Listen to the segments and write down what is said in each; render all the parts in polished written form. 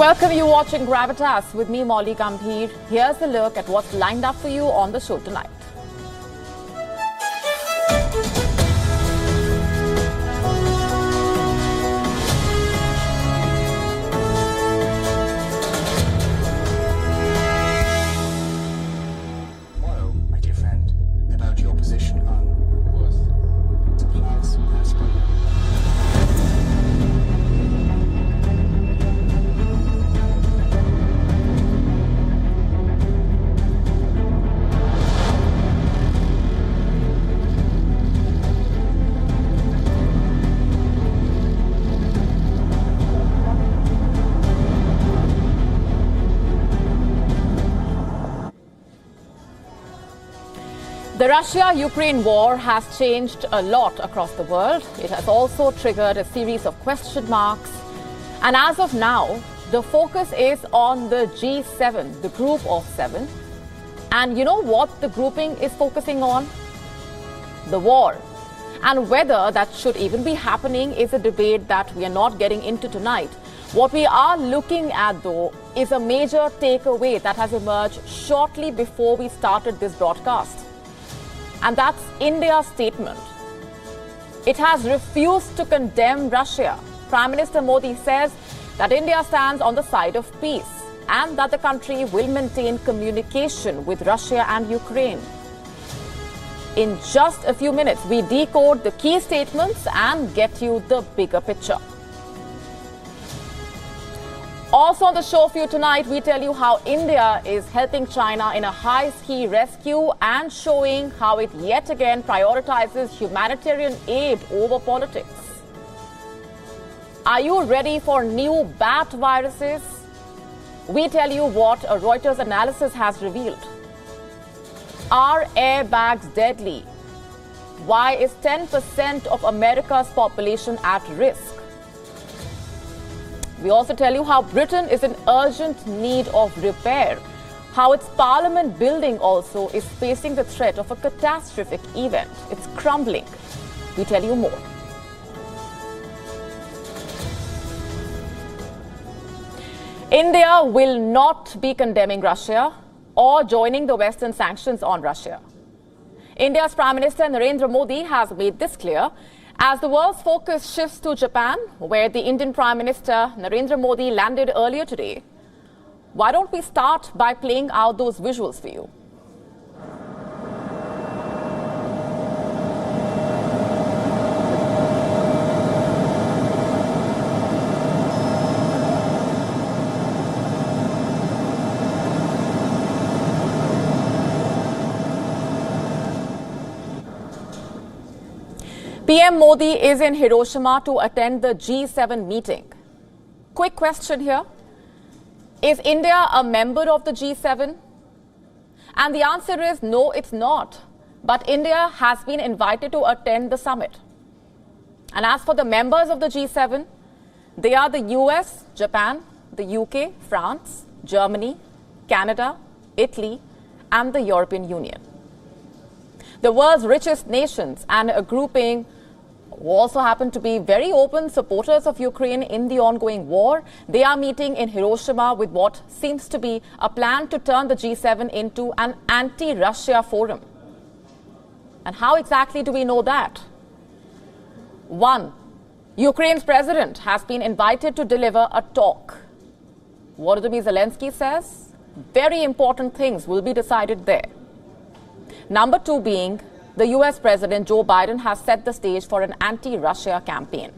welcome you watching Gravitas with me, Molly Gambhir. Here's a look at what's lined up for you on the show tonight. My dear friend, about your position on supplies. The Russia-Ukraine war has changed a lot across the world. It has also triggered a series of question marks. And as of now, the focus is on the G7, the group of seven. And you know what the grouping is focusing on? The war. And whether that should even be happening is a debate that we are not getting into tonight. What we are looking at, though, is a major takeaway that has emerged shortly before we started this broadcast. And that's India's statement. It has refused to condemn Russia. Prime Minister Modi says that India stands on the side of peace and that the country will maintain communication with Russia and Ukraine. In just a few minutes, we decode the key statements and get you the bigger picture. Also on the show for you tonight, we tell you how India is helping China in a high-ski rescue and showing how it yet again prioritizes humanitarian aid over politics. Are you ready for new bat viruses? We tell you what a Reuters analysis has revealed. Are airbags deadly? Why is 10% of America's population at risk? We also tell you how Britain is in urgent need of repair, how its parliament building also is facing the threat of a catastrophic event. It's crumbling. We tell you more. India will not be condemning Russia or joining the Western sanctions on Russia. India's Prime Minister Narendra Modi has made this clear as the world's focus shifts to Japan, where the Indian Prime Minister Narendra Modi landed earlier today. Why don't we start by playing out those visuals for you? PM Modi is in Hiroshima to attend the G7 meeting. Quick question here. Is India a member of the G7? And the answer is no, it's not. But India has been invited to attend the summit. And as for the members of the G7, they are the US, Japan, the UK, France, Germany, Canada, Italy, and the European Union. The world's richest nations and a grouping who also happen to be very open supporters of Ukraine in the ongoing war. They are meeting in Hiroshima with what seems to be a plan to turn the G7 into an anti-Russia forum. And how exactly do we know that? 1. Ukraine's president has been invited to deliver a talk. Volodymyr Zelensky says very important things will be decided there. Number 2 being the US President Joe Biden has set the stage for an anti-Russia campaign.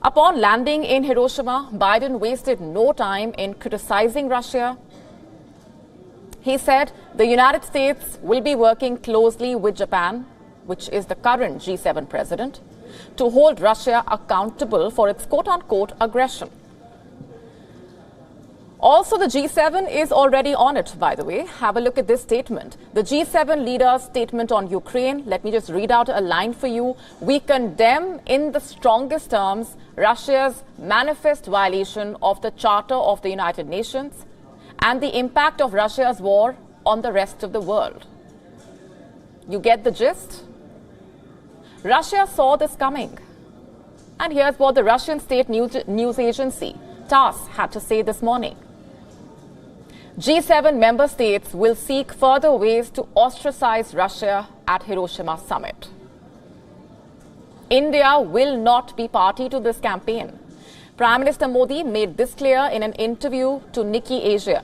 Upon landing in Hiroshima, Biden wasted no time in criticizing Russia. He said the United States will be working closely with Japan, which is the current G7 president, to hold Russia accountable for its quote-unquote aggression. Also, the G7 is already on it, by the way. Have a look at this statement. The G7 leaders' statement on Ukraine. Let me just read out a line for you. We condemn in the strongest terms Russia's manifest violation of the Charter of the United Nations and the impact of Russia's war on the rest of the world. You get the gist? Russia saw this coming. And here's what the Russian state news agency TASS had to say this morning. G7 member states will seek further ways to ostracize Russia at Hiroshima summit. India will not be party to this campaign. Prime Minister Modi made this clear in an interview to Nikkei Asia.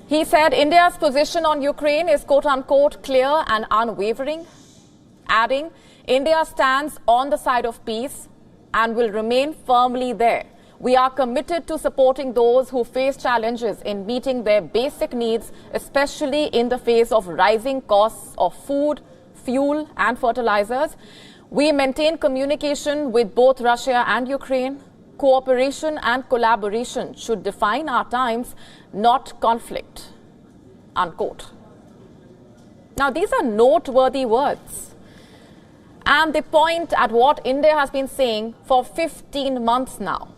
He said India's position on Ukraine is quote-unquote clear and unwavering, adding, India stands on the side of peace and will remain firmly there. We are committed to supporting those who face challenges in meeting their basic needs, especially in the face of rising costs of food, fuel and fertilizers. We maintain communication with both Russia and Ukraine. Cooperation and collaboration should define our times, not conflict, unquote. Now, these are noteworthy words. And they point at what India has been saying for 15 months now.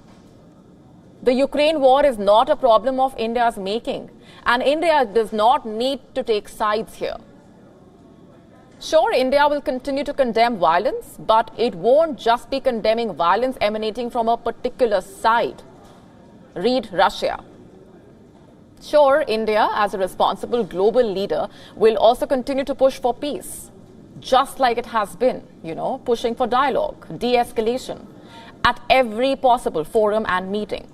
The Ukraine war is not a problem of India's making, and India does not need to take sides here. Sure, India will continue to condemn violence, but it won't just be condemning violence emanating from a particular side. Read Russia. Sure, India, as a responsible global leader, will also continue to push for peace, just like it has been, pushing for dialogue, de-escalation, at every possible forum and meeting.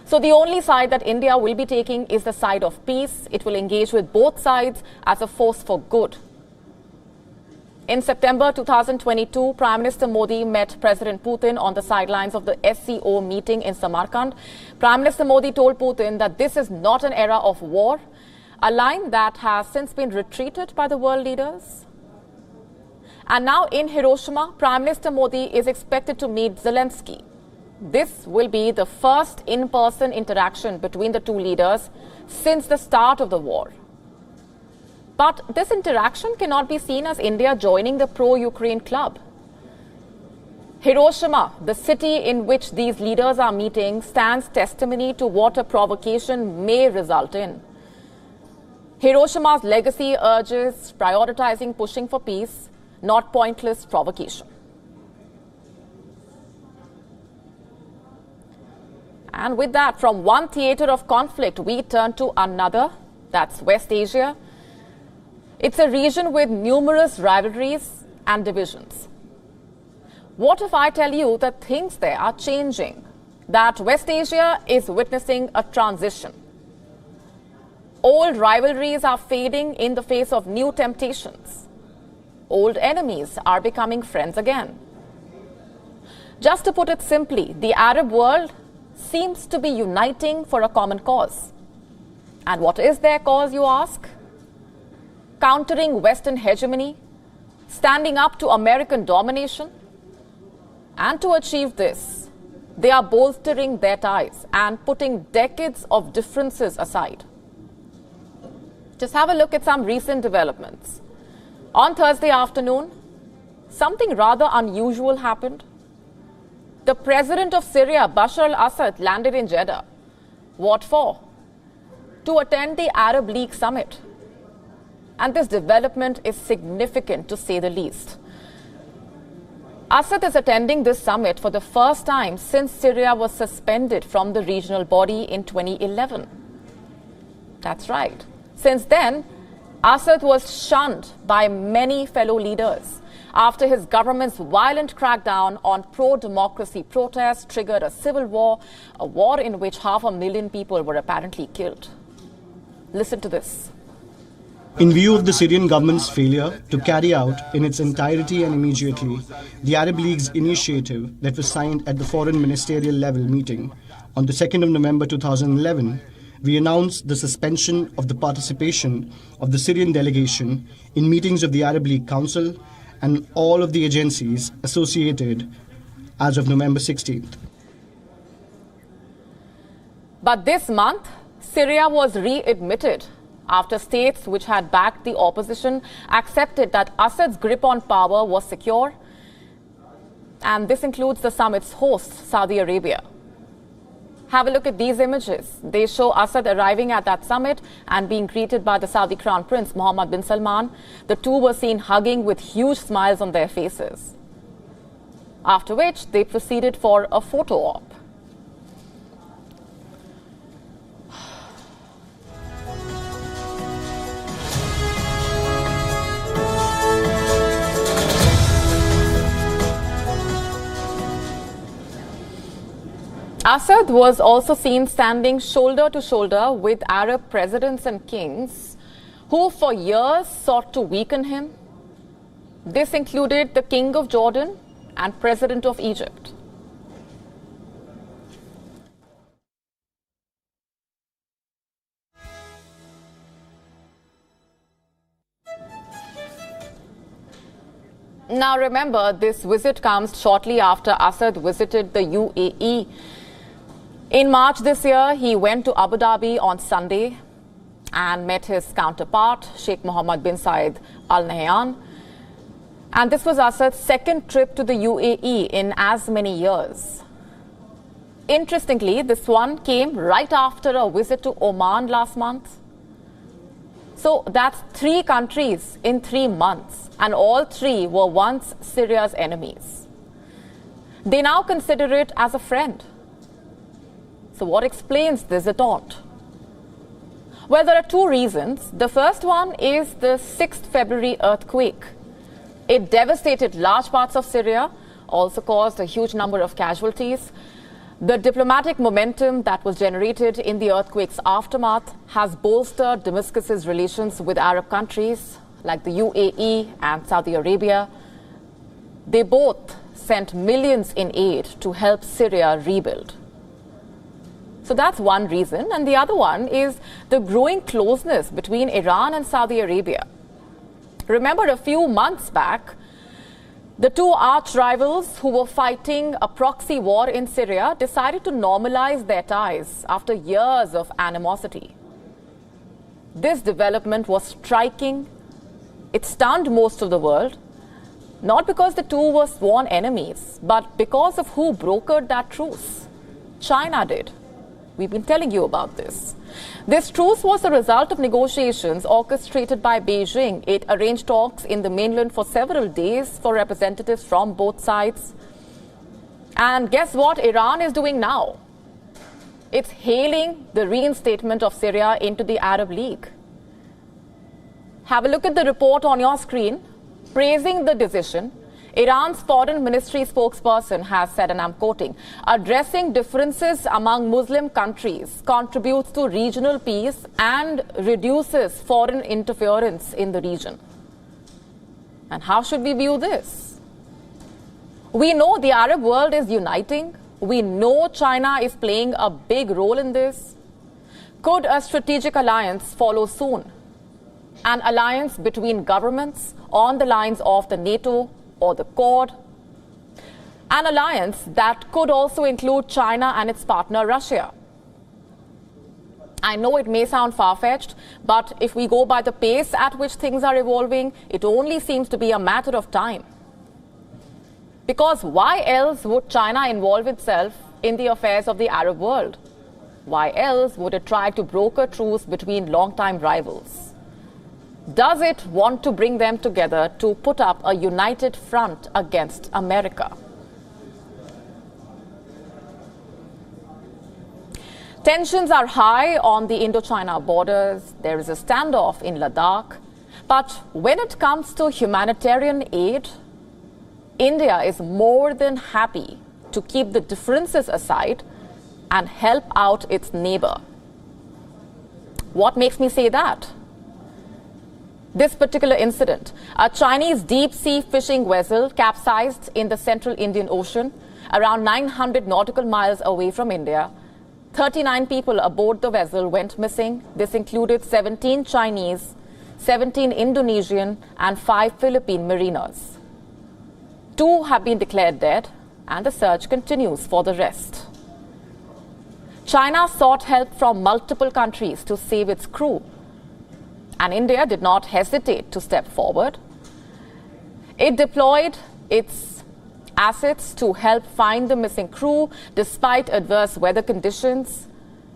So the only side that India will be taking is the side of peace. It will engage with both sides as a force for good. In September 2022, Prime Minister Modi met President Putin on the sidelines of the SCO meeting in Samarkand. Prime Minister Modi told Putin that this is not an era of war, a line that has since been retreated by the world leaders. And now in Hiroshima, Prime Minister Modi is expected to meet Zelensky. This will be the first in-person interaction between the two leaders since the start of the war. But this interaction cannot be seen as India joining the pro-Ukraine club. Hiroshima, the city in which these leaders are meeting, stands testimony to what a provocation may result in. Hiroshima's legacy urges prioritizing pushing for peace, not pointless provocation. And with that, from one theater of conflict, we turn to another, that's West Asia. It's a region with numerous rivalries and divisions. What if I tell you that things there are changing, that West Asia is witnessing a transition? Old rivalries are fading in the face of new temptations. Old enemies are becoming friends again. Just to put it simply, the Arab world seems to be uniting for a common cause. And what is their cause, you ask? Countering Western hegemony, standing up to American domination. And to achieve this, they are bolstering their ties and putting decades of differences aside. Just have a look at some recent developments. On Thursday afternoon, something rather unusual happened. The president of Syria, Bashar al-Assad, landed in Jeddah. What for? To attend the Arab League summit. And this development is significant, to say the least. Assad is attending this summit for the first time since Syria was suspended from the regional body in 2011. That's right. Since then, Assad was shunned by many fellow leaders after his government's violent crackdown on pro-democracy protests triggered a civil war, a war in which 500,000 people were apparently killed. Listen to this. In view of the Syrian government's failure to carry out in its entirety and immediately the Arab League's initiative that was signed at the foreign ministerial level meeting on the 2nd of November 2011, we announced the suspension of the participation of the Syrian delegation in meetings of the Arab League Council and all of the agencies associated as of November 16th. But this month, Syria was readmitted after states which had backed the opposition accepted that Assad's grip on power was secure. And this includes the summit's host, Saudi Arabia. Have a look at these images. They show Assad arriving at that summit and being greeted by the Saudi Crown Prince Mohammed bin Salman. The two were seen hugging with huge smiles on their faces. after which they proceeded for a photo op. Assad was also seen standing shoulder to shoulder with Arab presidents and kings who for years sought to weaken him. This included the King of Jordan and President of Egypt. Now remember, this visit comes shortly after Assad visited the UAE. In March this year, he went to Abu Dhabi on Sunday and met his counterpart, Sheikh Mohammed bin Zayed Al Nahyan. And this was Assad's second trip to the UAE in as many years. Interestingly, this one came right after a visit to Oman last month. So that's 3 countries in 3 months, and all 3 were once Syria's enemies. They now consider it as a friend. So what explains this detente? Well, there are 2 reasons. The first one is the 6th February earthquake. It devastated large parts of Syria, also caused a huge number of casualties. The diplomatic momentum that was generated in the earthquake's aftermath has bolstered Damascus's relations with Arab countries like the UAE and Saudi Arabia. They both sent millions in aid to help Syria rebuild. So that's one reason. And the other one is the growing closeness between Iran and Saudi Arabia. Remember, a few months back, the 2 arch rivals who were fighting a proxy war in Syria decided to normalize their ties after years of animosity. This development was striking. It stunned most of the world, not because the 2 were sworn enemies, but because of who brokered that truce. China did. We've been telling you about this. This truce was the result of negotiations orchestrated by Beijing. It arranged talks in the mainland for several days for representatives from both sides. And guess what Iran is doing now? It's hailing the reinstatement of Syria into the Arab League. Have a look at the report on your screen, praising the decision. Iran's foreign ministry spokesperson has said, and I'm quoting, addressing differences among Muslim countries contributes to regional peace and reduces foreign interference in the region. And how should we view this? We know the Arab world is uniting. We know China is playing a big role in this. Could a strategic alliance follow soon? An alliance between governments on the lines of the NATO or the Quad, an alliance that could also include China and its partner Russia. I know it may sound far-fetched, but if we go by the pace at which things are evolving, it only seems to be a matter of time. Because why else would China involve itself in the affairs of the Arab world? Why else would it try to broker truce between longtime rivals? Does it want to bring them together to put up a united front against America? Tensions are high on the Indo-China borders. There is a standoff in Ladakh. But when it comes to humanitarian aid, India is more than happy to keep the differences aside and help out its neighbor. What makes me say that? This particular incident, a Chinese deep-sea fishing vessel capsized in the central Indian Ocean, around 900 nautical miles away from India. 39 people aboard the vessel went missing. This included 17 Chinese, 17 Indonesian, and 5 Philippine mariners. 2 have been declared dead, and the search continues for the rest. China sought help from multiple countries to save its crew. And India did not hesitate to step forward. It deployed its assets to help find the missing crew despite adverse weather conditions.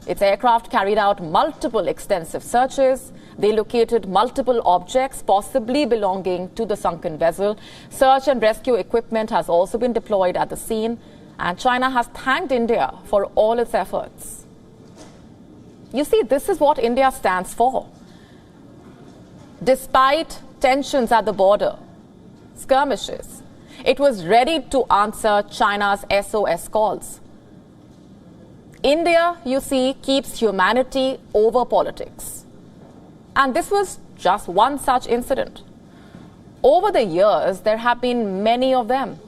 Its aircraft carried out multiple extensive searches, They located multiple objects possibly belonging to the sunken vessel. Search and rescue equipment has also been deployed at the scene, and China has thanked India for all its efforts. You see, this is what India stands for. Despite tensions at the border, skirmishes, it was ready to answer China's SOS calls. India, you see, keeps humanity over politics. And this was just one such incident. Over the years, there have been many of them.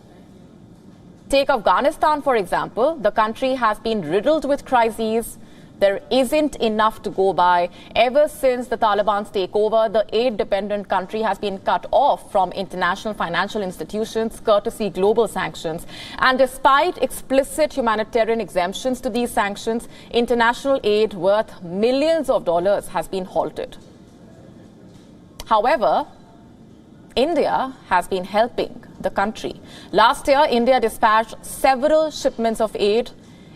Take Afghanistan, for example. The country has been riddled with crises. There isn't enough to go by. Ever since the Taliban's takeover, the aid-dependent country has been cut off from international financial institutions, courtesy global sanctions. And despite explicit humanitarian exemptions to these sanctions, international aid worth millions of dollars has been halted. However, India has been helping the country. Last year, India dispatched several shipments of aid,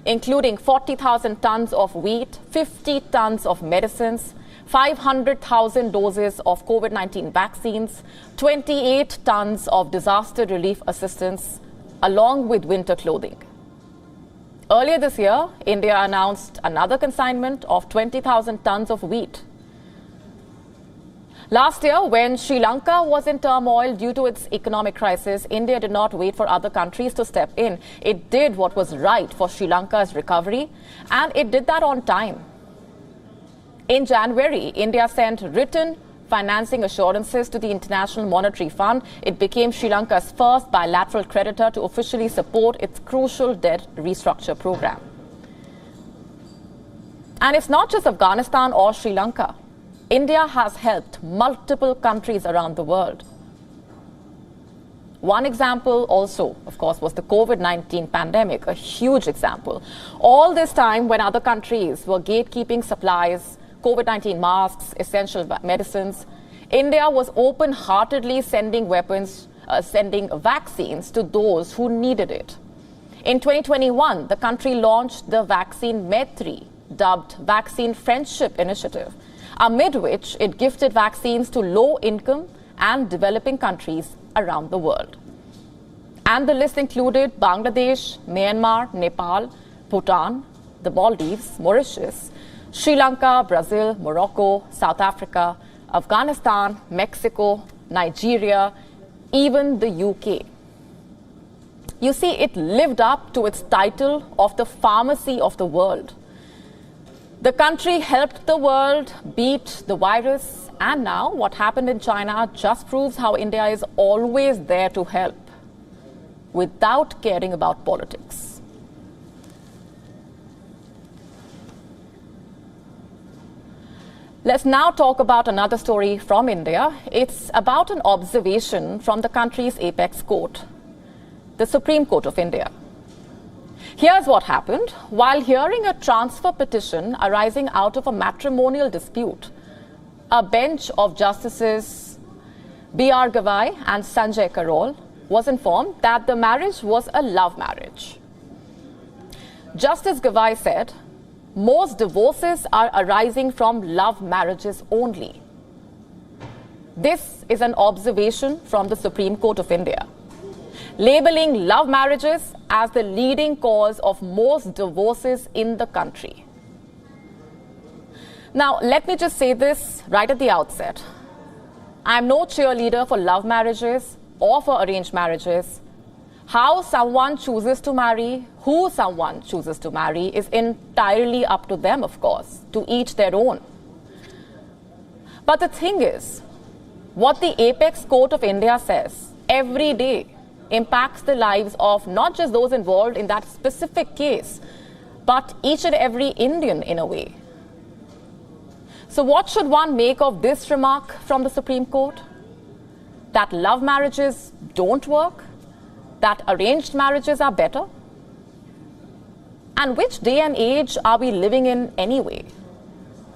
including 40,000 tons of wheat, 50 tons of medicines, 500,000 doses of COVID-19 vaccines, 28 tons of disaster relief assistance, along with winter clothing. Earlier this year, India announced another consignment of 20,000 tons of wheat. Last year, when Sri Lanka was in turmoil due to its economic crisis, India did not wait for other countries to step in. It did what was right for Sri Lanka's recovery, and it did that on time. In January, India sent written financing assurances to the International Monetary Fund. It became Sri Lanka's first bilateral creditor to officially support its crucial debt restructure program. And it's not just Afghanistan or Sri Lanka. India has helped multiple countries around the world. One example also, of course, was the COVID-19 pandemic, a huge example. All this time when other countries were gatekeeping supplies, COVID-19 masks, essential medicines, India was open-heartedly sending vaccines to those who needed it. In 2021, the country launched the Vaccine Maitri, dubbed Vaccine Friendship Initiative, amid which it gifted vaccines to low-income and developing countries around the world. And the list included Bangladesh, Myanmar, Nepal, Bhutan, the Maldives, Mauritius, Sri Lanka, Brazil, Morocco, South Africa, Afghanistan, Mexico, Nigeria, even the UK. You see, it lived up to its title of the pharmacy of the world. The country helped the world beat the virus, and now what happened in China just proves how India is always there to help without caring about politics. Let's now talk about another story from India. It's about an observation from the country's apex court, the Supreme Court of India. Here's what happened. While hearing a transfer petition arising out of a matrimonial dispute, a bench of Justices B.R. Gavai and Sanjay Karol was informed that the marriage was a love marriage. Justice Gavai said, most divorces are arising from love marriages only. This is an observation from the Supreme Court of India, labeling love marriages as the leading cause of most divorces in the country. Now, let me just say this right at the outset. I'm no cheerleader for love marriages or for arranged marriages. How someone chooses to marry, who someone chooses to marry is entirely up to them, of course, to each their own. But the thing is, what the Apex Court of India says every day impacts the lives of not just those involved in that specific case, but each and every Indian in a way. So what should one make of this remark from the Supreme Court? That love marriages don't work? That arranged marriages are better? And which day and age are we living in anyway?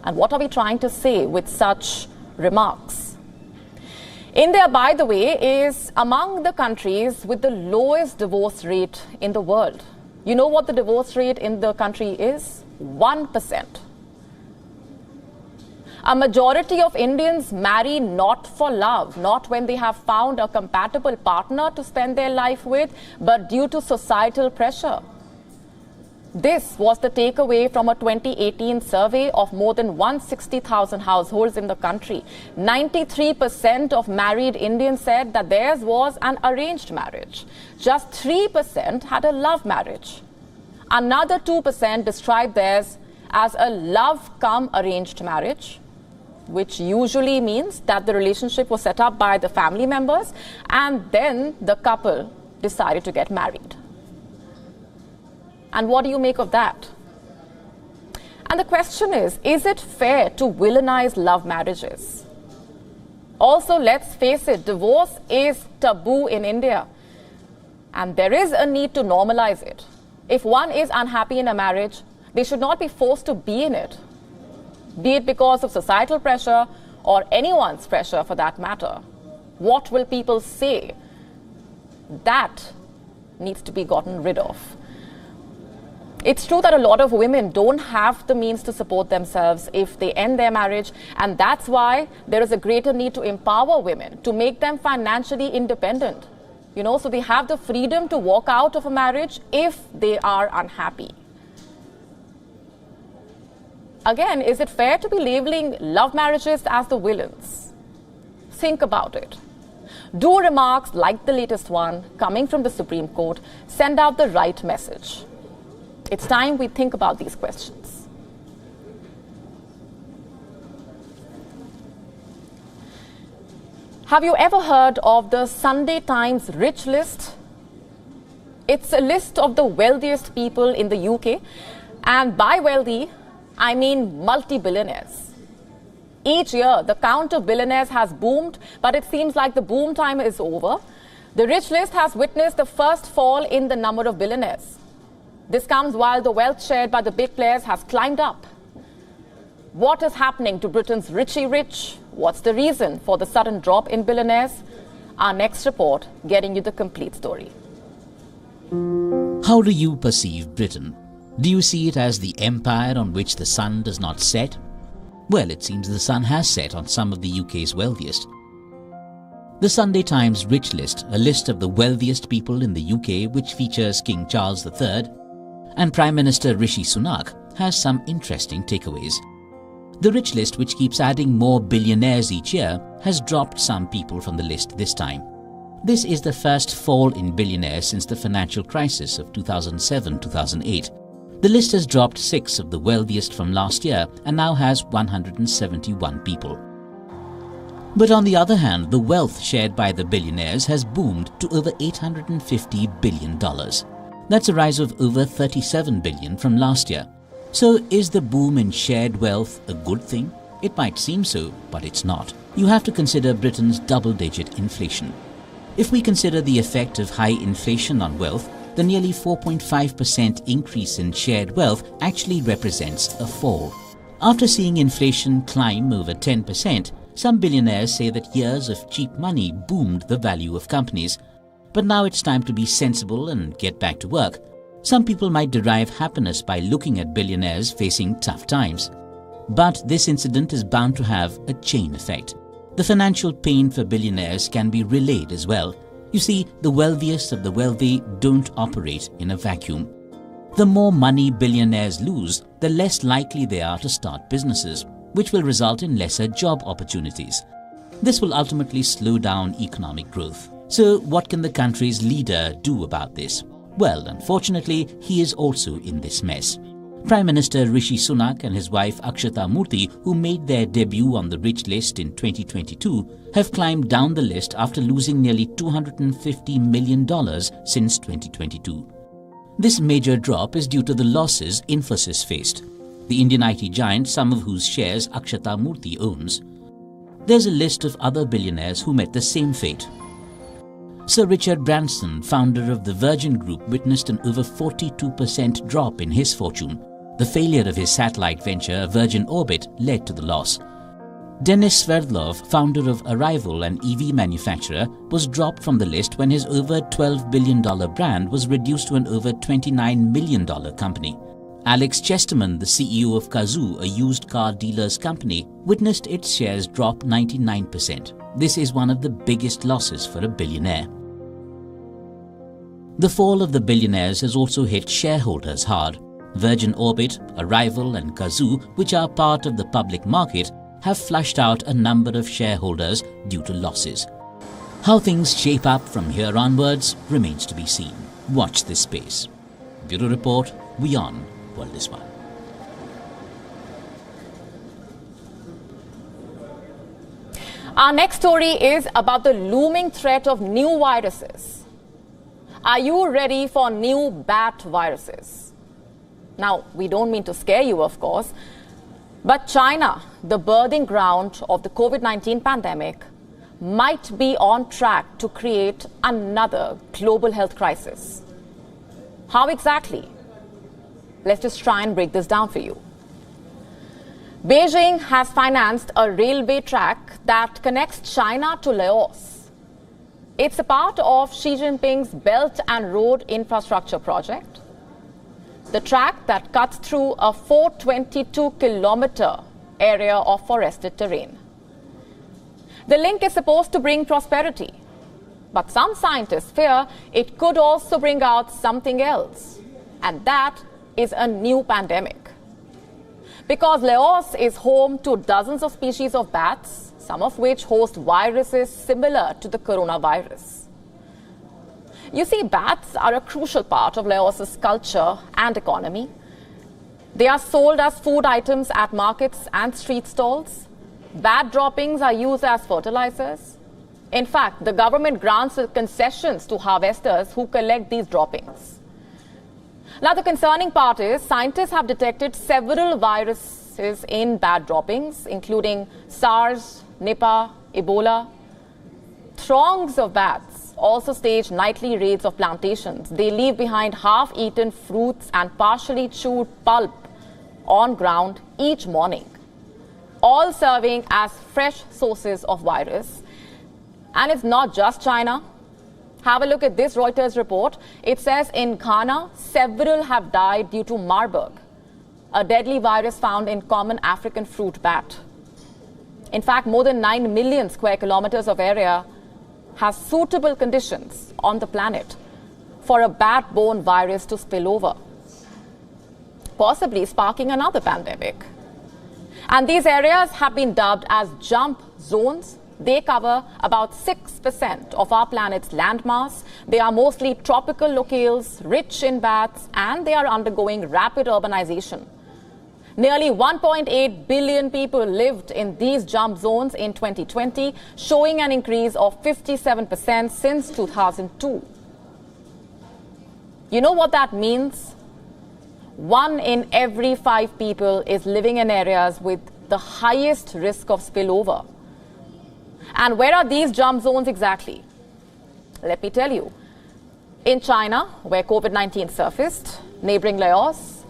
And what are we trying to say with such remarks? India, by the way, is among the countries with the lowest divorce rate in the world. You know what the divorce rate in the country is? 1%. A majority of Indians marry not for love, not when they have found a compatible partner to spend their life with, but due to societal pressure. This was the takeaway from a 2018 survey of more than 160,000 households in the country. 93% of married Indians said that theirs was an arranged marriage. Just 3% had a love marriage. Another 2% described theirs as a love-cum-arranged marriage, which usually means that the relationship was set up by the family members and then the couple decided to get married. And what do you make of that? And the question is it fair to villainize love marriages? Also, let's face it, divorce is taboo in India. And there is a need to normalize it. If one is unhappy in a marriage, they should not be forced to be in it, be it because of societal pressure or anyone's pressure for that matter. What will people say? That needs to be gotten rid of. It's true that a lot of women don't have the means to support themselves if they end their marriage, and that's why there is a greater need to empower women, to make them financially independent, so they have the freedom to walk out of a marriage if they are unhappy. Again, is it fair to be labeling love marriages as the villains? Think about it. Do remarks like the latest one coming from the Supreme Court send out the right message? It's time we think about these questions. Have you ever heard of the Sunday Times Rich List? It's a list of the wealthiest people in the UK, and by wealthy, I mean multi-billionaires. Each year, the count of billionaires has boomed, but it seems like the boom time is over. The Rich List has witnessed the first fall in the number of billionaires. This comes while the wealth shared by the big players has climbed up. What is happening to Britain's richy rich? What's the reason for the sudden drop in billionaires? Our next report getting you the complete story. How do you perceive Britain? Do you see it as the empire on which the sun does not set? Well, it seems the sun has set on some of the UK's wealthiest. The Sunday Times Rich List, a list of the wealthiest people in the UK which features King Charles III and Prime Minister Rishi Sunak, has some interesting takeaways. The Rich List, which keeps adding more billionaires each year, has dropped some people from the list this time. This is the first fall in billionaires since the financial crisis of 2007-2008. The list has dropped 6 of the wealthiest from last year and now has 171 people. But on the other hand, the wealth shared by the billionaires has boomed to over $850 billion. That's a rise of over $37 billion from last year. So is the boom in shared wealth a good thing? It might seem so, but it's not. You have to consider Britain's double-digit inflation. If we consider the effect of high inflation on wealth, the nearly 4.5% increase in shared wealth actually represents a fall. After seeing inflation climb over 10%, some billionaires say that years of cheap money boomed the value of companies. But now it's time to be sensible and get back to work. Some people might derive happiness by looking at billionaires facing tough times. But this incident is bound to have a chain effect. The financial pain for billionaires can be relayed as well. You see, the wealthiest of the wealthy don't operate in a vacuum. The more money billionaires lose, the less likely they are to start businesses, which will result in lesser job opportunities. This will ultimately slow down economic growth. So what can the country's leader do about this? Well, unfortunately, he is also in this mess. Prime Minister Rishi Sunak and his wife Akshata Murthy, who made their debut on the Rich List in 2022, have climbed down the list after losing nearly $250 million since 2022. This major drop is due to the losses Infosys faced, the Indian IT giant, some of whose shares Akshata Murthy owns. There's a list of other billionaires who met the same fate. Sir Richard Branson, founder of the Virgin Group, witnessed an over 42% drop in his fortune. The failure of his satellite venture, Virgin Orbit, led to the loss. Denis Sverdlov, founder of Arrival, an EV manufacturer, was dropped from the list when his over $12 billion brand was reduced to an over $29 million company. Alex Chesterman, the CEO of Kazoo, a used car dealer's company, witnessed its shares drop 99%. This is one of the biggest losses for a billionaire. The fall of the billionaires has also hit shareholders hard. Virgin Orbit, Arrival and Kazoo, which are part of the public market, have flushed out a number of shareholders due to losses. How things shape up from here onwards remains to be seen. Watch this space. Bureau Report, WION World is One. Our next story is about the looming threat of new viruses. Are you ready for new bat viruses? Now, we don't mean to scare you, of course, but China, the birthing ground of the COVID-19 pandemic, might be on track to create another global health crisis. How exactly? Let's just try and break this down for you. Beijing has financed a railway track that connects China to Laos. It's a part of Xi Jinping's Belt and Road Infrastructure project. The track that cuts through a 422-kilometer area of forested terrain. The link is supposed to bring prosperity, but some scientists fear it could also bring out something else, and that is a new pandemic. Because Laos is home to dozens of species of bats, some of which host viruses similar to the coronavirus. You see, bats are a crucial part of Laos's culture and economy. They are sold as food items at markets and street stalls. Bat droppings are used as fertilizers. In fact, the government grants concessions to harvesters who collect these droppings. Now, the concerning part is scientists have detected several viruses in bat droppings, including SARS, Nipah, Ebola. Throngs of bats also stage nightly raids of plantations. They leave behind half-eaten fruits and partially chewed pulp on ground each morning, all serving as fresh sources of virus. And it's not just China. Have a look at this Reuters report. It says in Ghana, several have died due to Marburg, a deadly virus found in common African fruit bat. In fact, more than 9 million square kilometers of area has suitable conditions on the planet for a bat-borne virus to spill over, possibly sparking another pandemic. And these areas have been dubbed as jump zones. They cover about 6% of our planet's landmass. They are mostly tropical locales, rich in bats, and they are undergoing rapid urbanization. Nearly 1.8 billion people lived in these jump zones in 2020, showing an increase of 57% since 2002. You know what that means? 1 in every 5 people is living in areas with the highest risk of spillover. And where are these jump zones exactly? Let me tell you. In China, where COVID-19 surfaced, neighboring Laos.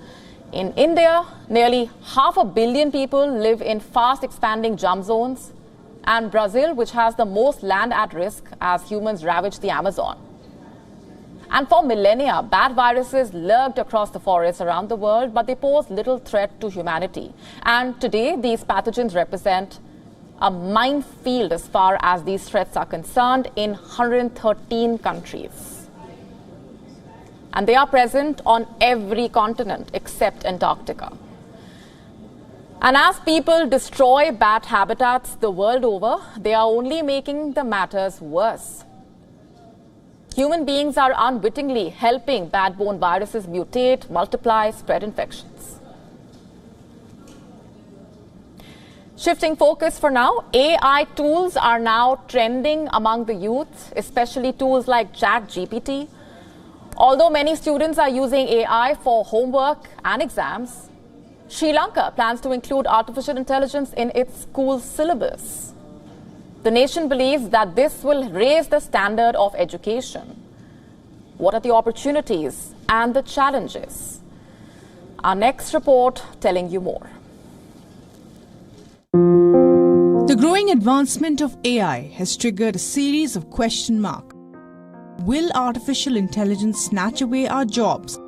In India, nearly 500 million people live in fast-expanding jump zones. And Brazil, which has the most land at risk as humans ravage the Amazon. And for millennia, bat viruses lurked across the forests around the world, but they pose little threat to humanity. And today, these pathogens represent a minefield as far as these threats are concerned in 113 countries. And they are present on every continent except Antarctica. And as people destroy bat habitats the world over, they are only making the matters worse. Human beings are unwittingly helping bat-borne viruses mutate, multiply, spread infections. Shifting focus for now, AI tools are now trending among the youth, especially tools like ChatGPT. Although many students are using AI for homework and exams, Sri Lanka plans to include artificial intelligence in its school syllabus. The nation believes that this will raise the standard of education. What are the opportunities and the challenges? Our next report telling you more. The growing advancement of AI has triggered a series of question marks. Will artificial intelligence snatch away our jobs?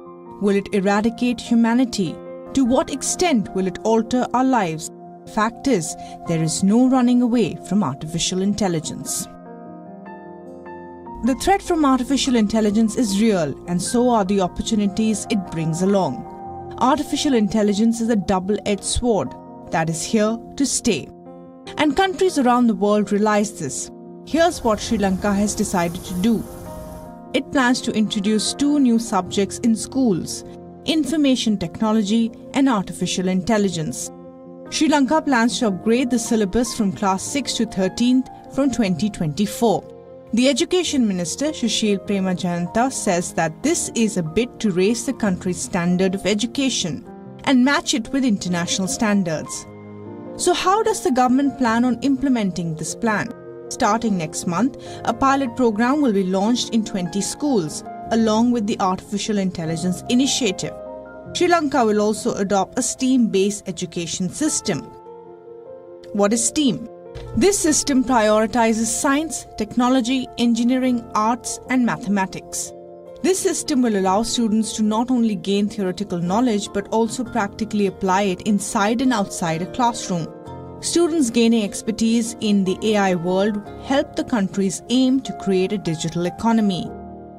Will it eradicate humanity? To what extent will it alter our lives? Fact is, there is no running away from artificial intelligence. The threat from artificial intelligence is real, and so are the opportunities it brings along. Artificial intelligence is a double-edged sword that is here to stay. And countries around the world realize this. Here's what Sri Lanka has decided to do. It plans to introduce 2 new subjects in schools: information technology and artificial intelligence. Sri Lanka plans to upgrade the syllabus from class 6 to 13th from 2024. The Education Minister, Sushil Premajayanta, says that this is a bid to raise the country's standard of education and match it with international standards. So how does the government plan on implementing this plan? Starting next month, a pilot program will be launched in 20 schools, along with the Artificial Intelligence Initiative. Sri Lanka will also adopt a STEAM-based education system. What is STEAM? This system prioritizes science, technology, engineering, arts, and mathematics. This system will allow students to not only gain theoretical knowledge but also practically apply it inside and outside a classroom. Students gaining expertise in the AI world help the country's aim to create a digital economy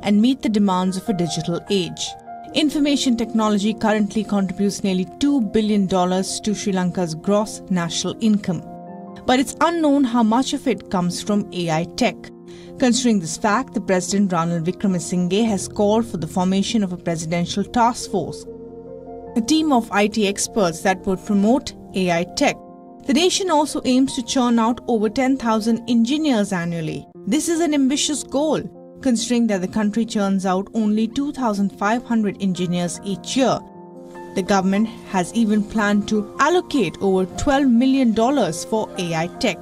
and meet the demands of a digital age. Information technology currently contributes nearly $2 billion to Sri Lanka's gross national income. But it's unknown how much of it comes from AI tech. Considering this fact, the President Ranil Wickremesinghe has called for the formation of a presidential task force, a team of IT experts that would promote AI tech. The nation also aims to churn out over 10,000 engineers annually. This is an ambitious goal, considering that the country churns out only 2,500 engineers each year. The government has even planned to allocate over $12 million for AI tech.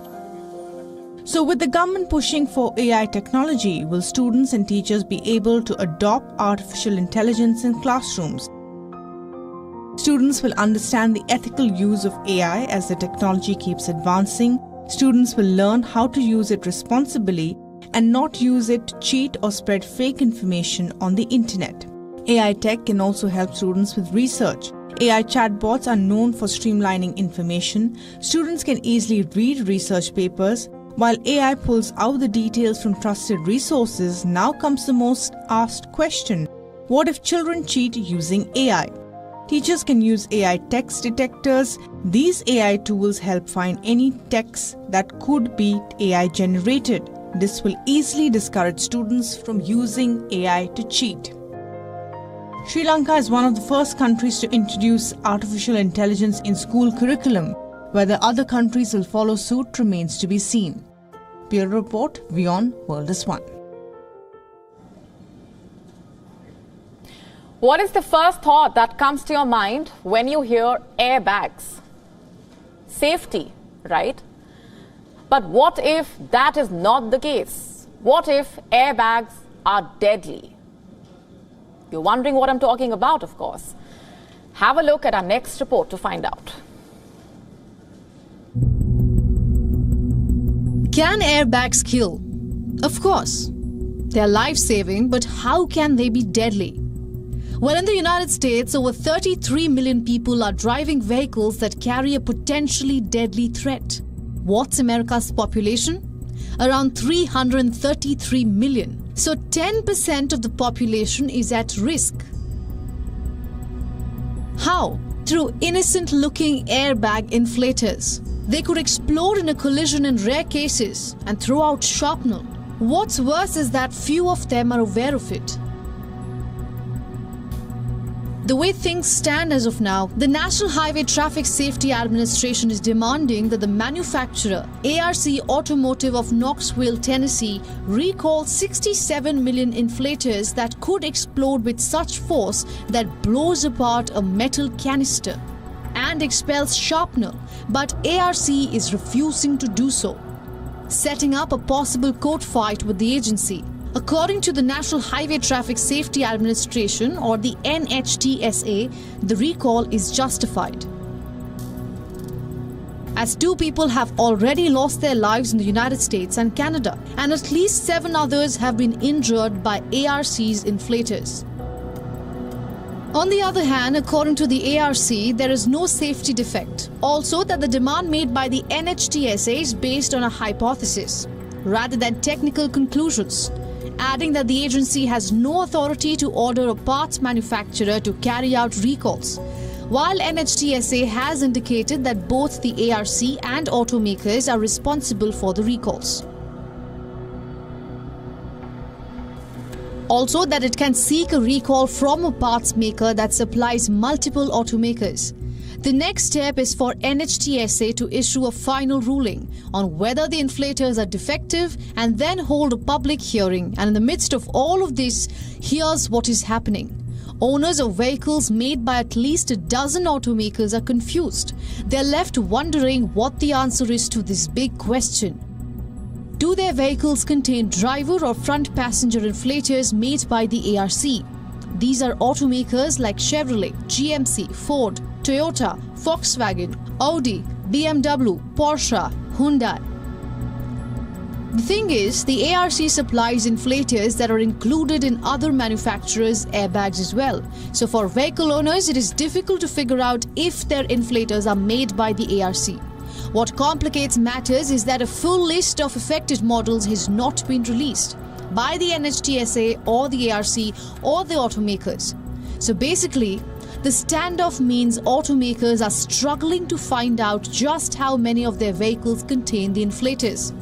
So with the government pushing for AI technology, will students and teachers be able to adopt artificial intelligence in classrooms? Students will understand the ethical use of AI as the technology keeps advancing. Students will learn how to use it responsibly and not use it to cheat or spread fake information on the internet. AI tech can also help students with research. AI chatbots are known for streamlining information. Students can easily read research papers. While AI pulls out the details from trusted resources, now comes the most asked question: what if children cheat using AI? Teachers can use AI text detectors. These AI tools help find any text that could be AI generated. This will easily discourage students from using AI to cheat. Sri Lanka is one of the first countries to introduce artificial intelligence in school curriculum. Whether other countries will follow suit remains to be seen. Bureau Report, WION World is One. What is the first thought that comes to your mind when you hear airbags? Safety, right? But what if that is not the case? What if airbags are deadly? You're wondering what I'm talking about, of course. Have a look at our next report to find out. Can airbags kill? Of course. They're life-saving, but how can they be deadly? Well, in the United States, over 33 million people are driving vehicles that carry a potentially deadly threat. What's America's population? Around 333 million. So 10% of the population is at risk. How? Through innocent-looking airbag inflators. They could explode in a collision in rare cases and throw out shrapnel. What's worse is that few of them are aware of it. The way things stand as of now, the National Highway Traffic Safety Administration is demanding that the manufacturer, ARC Automotive of Knoxville, Tennessee, recall 67 million inflators that could explode with such force that blows apart a metal canister and expels shrapnel, but ARC is refusing to do so, setting up a possible court fight with the agency. According to the National Highway Traffic Safety Administration, or the NHTSA, the recall is justified, as 2 people have already lost their lives in the United States and Canada, and at least 7 others have been injured by ARC's inflators. On the other hand, according to the ARC, there is no safety defect. Also, that the demand made by the NHTSA is based on a hypothesis rather than technical conclusions, adding that the agency has no authority to order a parts manufacturer to carry out recalls, while NHTSA has indicated that both the ARC and automakers are responsible for the recalls. Also, that it can seek a recall from a parts maker that supplies multiple automakers. The next step is for NHTSA to issue a final ruling on whether the inflators are defective and then hold a public hearing. And in the midst of all of this, here's what is happening. Owners of vehicles made by at least a dozen automakers are confused. They're left wondering what the answer is to this big question. Do their vehicles contain driver or front passenger inflators made by the ARC? These are automakers like Chevrolet, GMC, Ford, Toyota, Volkswagen, Audi, BMW, Porsche, Hyundai. The thing is, the ARC supplies inflators that are included in other manufacturers' airbags as well. So for vehicle owners, it is difficult to figure out if their inflators are made by the ARC. What complicates matters is that a full list of affected models has not been released by the NHTSA or the ARC or the automakers. So basically, the standoff means automakers are struggling to find out just how many of their vehicles contain the inflators.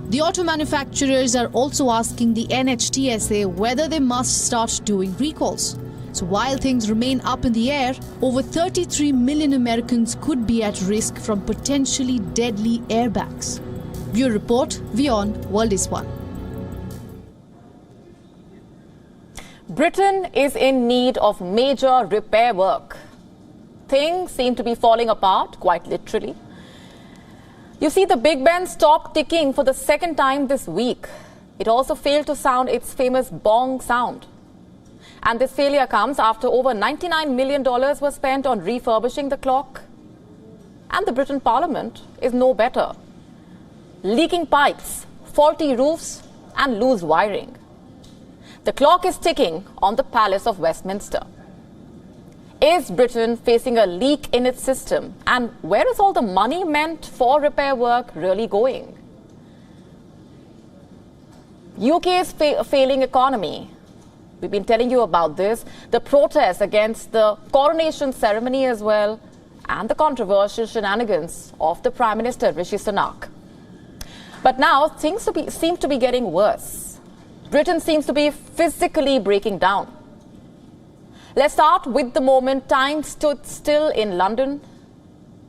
The auto manufacturers are also asking the NHTSA whether they must start doing recalls. So while things remain up in the air, over 33 million Americans could be at risk from potentially deadly airbags. Bureau Report, WION World is One. Britain is in need of major repair work. Things seem to be falling apart, quite literally. You see, the Big Ben stopped ticking for the second time this week. It also failed to sound its famous bong sound. And this failure comes after over $99 million was spent on refurbishing the clock. And the Britain Parliament is no better. Leaking pipes, faulty roofs, and loose wiring. The clock is ticking on the Palace of Westminster. Is Britain facing a leak in its system? And where is all the money meant for repair work really going? UK's failing economy. We've been telling you about this. The protests against the coronation ceremony as well, and the controversial shenanigans of the Prime Minister Rishi Sunak. But now things seem to be getting worse. Britain seems to be physically breaking down. Let's start with the moment time stood still in London.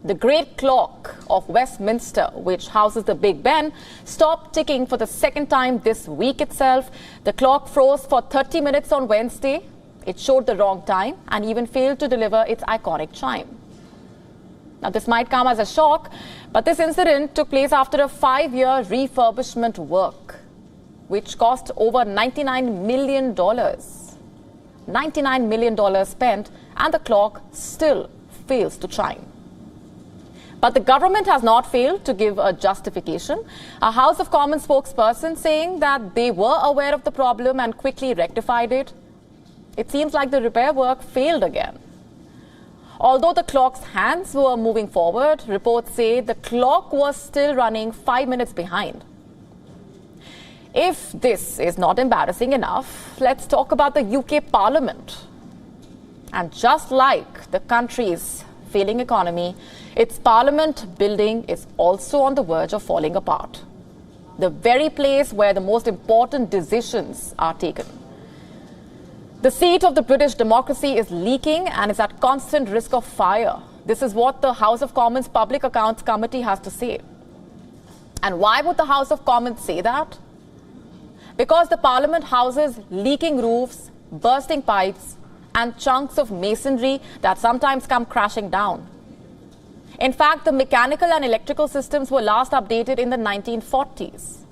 The great clock of Westminster, which houses the Big Ben, stopped ticking for the second time this week itself. The clock froze for 30 minutes on Wednesday. It showed the wrong time and even failed to deliver its iconic chime. Now, this might come as a shock, but this incident took place after a 5-year refurbishment work, which cost over $99 million. $99 million spent, and the clock still fails to chime. But the government has not failed to give a justification. A House of Commons spokesperson saying that they were aware of the problem and quickly rectified it. It seems like the repair work failed again. Although the clock's hands were moving forward, reports say the clock was still running 5 minutes behind. If this is not embarrassing enough, let's talk about the UK Parliament. And just like the country's failing economy, its Parliament building is also on the verge of falling apart. The very place where the most important decisions are taken. The seat of the British democracy is leaking and is at constant risk of fire. This is what the House of Commons Public Accounts Committee has to say. And why would the House of Commons say that? Because the Parliament houses leaking roofs, bursting pipes, and chunks of masonry that sometimes come crashing down. In fact, the mechanical and electrical systems were last updated in the 1940s.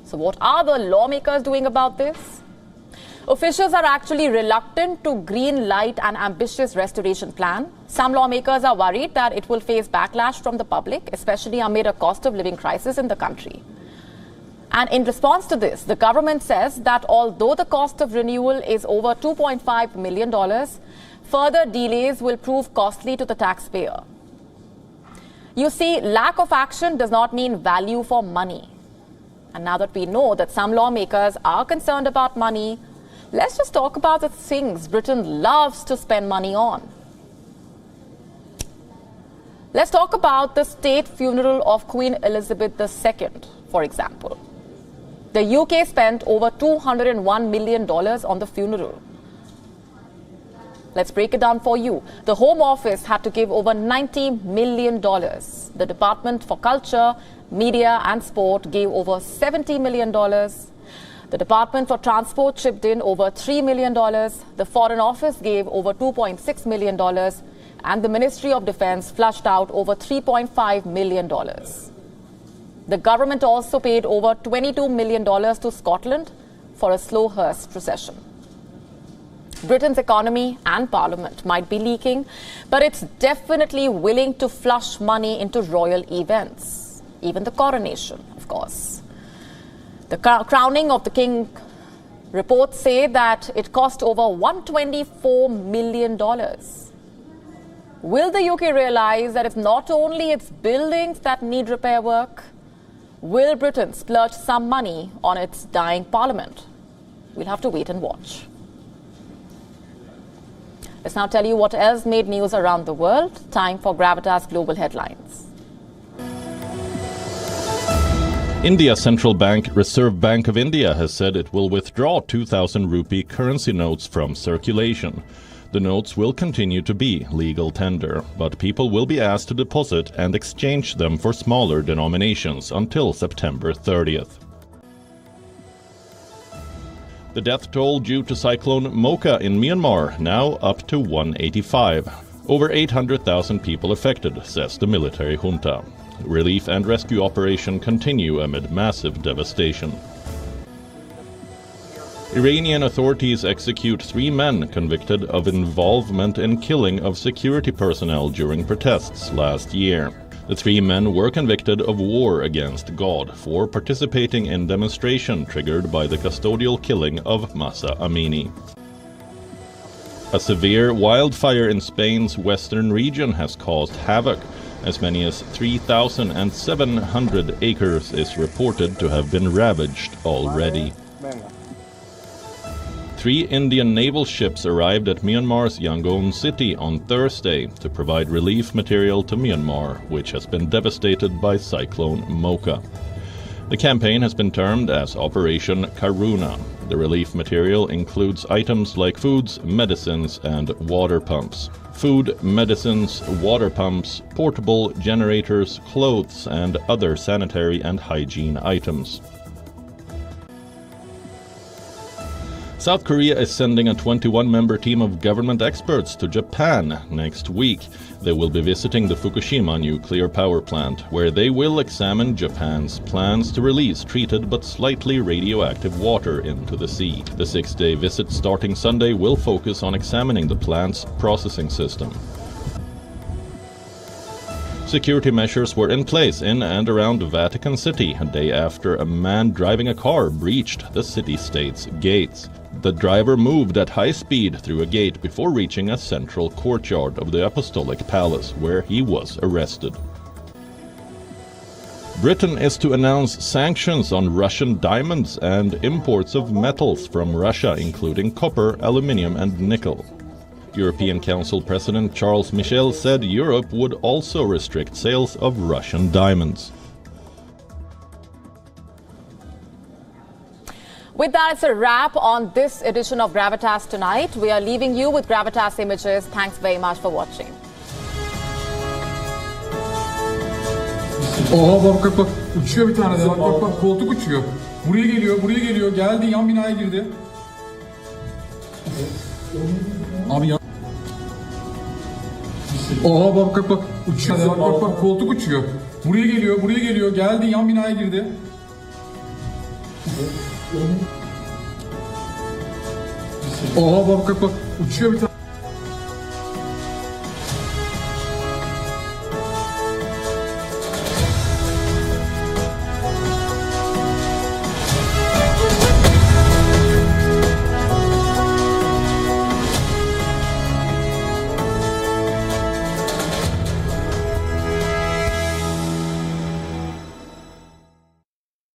So what are the lawmakers doing about this? Officials are actually reluctant to green light an ambitious restoration plan. Some lawmakers are worried that it will face backlash from the public, especially amid a cost of living crisis in the country. And in response to this, the government says that although the cost of renewal is over $2.5 million, further delays will prove costly to the taxpayer. You see, lack of action does not mean value for money. And now that we know that some lawmakers are concerned about money, let's just talk about the things Britain loves to spend money on. Let's talk about the state funeral of Queen Elizabeth II, for example. The UK spent over $201 million on the funeral. Let's break it down for you. The Home Office had to give over $90 million. The Department for Culture, Media and Sport gave over $70 million. The Department for Transport chipped in over $3 million. The Foreign Office gave over $2.6 million. And the Ministry of Defense flushed out over $3.5 million. The government also paid over $22 million to Scotland for a slow hearse procession. Britain's economy and parliament might be leaking, but it's definitely willing to flush money into royal events, even the coronation, of course. The crowning of the king, reports say that it cost over $124 million. Will the UK realize that it's not only its buildings that need repair work? Will Britain splurge some money on its dying parliament? We'll have to wait and watch. Let's now tell you what else made news around the world. Time for Gravitas Global Headlines. India's central bank, Reserve Bank of India, has said it will withdraw 2,000 rupee currency notes from circulation. The notes will continue to be legal tender, but people will be asked to deposit and exchange them for smaller denominations until September 30th. The death toll due to Cyclone Mocha in Myanmar now up to 185. Over 800,000 people affected, says the military junta. Relief and rescue operation continue amid massive devastation. Iranian authorities execute 3 men convicted of involvement in killing of security personnel during protests last year. The 3 men were convicted of war against God for participating in demonstration triggered by the custodial killing of Mahsa Amini. A severe wildfire in Spain's western region has caused havoc. As many as 3,700 acres is reported to have been ravaged already. 3 Indian naval ships arrived at Myanmar's Yangon city on Thursday to provide relief material to Myanmar, which has been devastated by Cyclone Mocha. The campaign has been termed as Operation Karuna. The relief material includes items like foods, medicines, and water pumps. Food, medicines, water pumps, portable generators, clothes, and other sanitary and hygiene items. South Korea is sending a 21-member team of government experts to Japan next week. They will be visiting the Fukushima nuclear power plant, where they will examine Japan's plans to release treated but slightly radioactive water into the sea. The 6-day visit starting Sunday will focus on examining the plant's processing system. Security measures were in place in and around Vatican City a day after a man driving a car breached the city-state's gates. The driver moved at high speed through a gate before reaching a central courtyard of the Apostolic Palace, where he was arrested. Britain is to announce sanctions on Russian diamonds and imports of metals from Russia, including copper, aluminium and nickel. European Council President Charles Michel said Europe would also restrict sales of Russian diamonds. With that, it's a wrap on this edition of Gravitas Tonight. We are leaving you with Gravitas Images. Thanks very much for watching. Bak uçuyor bir tane de bak koltuk uçuyor. Buraya geliyor geldi yan binaya girdi. Abi ya. Bak uçuyor bak koltuk uçuyor. Buraya geliyor geldi yan binaya girdi. Bak uçuyor bir tane.